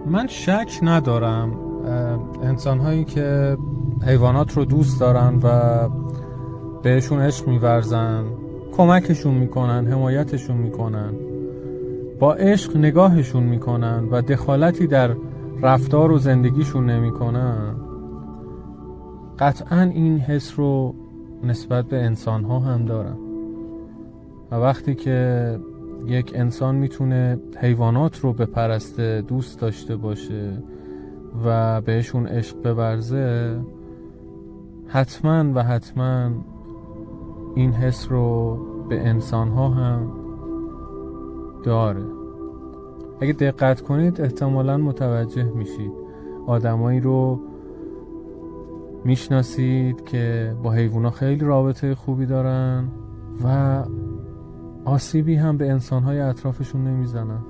من شک ندارم انسان هایی که حیوانات رو دوست دارن و بهشون عشق می‌ورزن، کمکشون میکنن، حمایتشون میکنن، با عشق نگاهشون میکنن و دخالتی در رفتار و زندگیشون نمیکنن، قطعا این حس رو نسبت به انسان ها هم دارن. و وقتی که یک انسان میتونه حیوانات رو بپرسته، دوست داشته باشه و بهشون عشق بورزه، حتما این حس رو به انسان ها هم داره. اگه دقت کنید احتمالاً متوجه میشید آدمایی رو میشناسید که با حیوونا خیلی رابطه خوبی دارن و آسیبی هم به انسان‌های اطرافشون نمیزنن.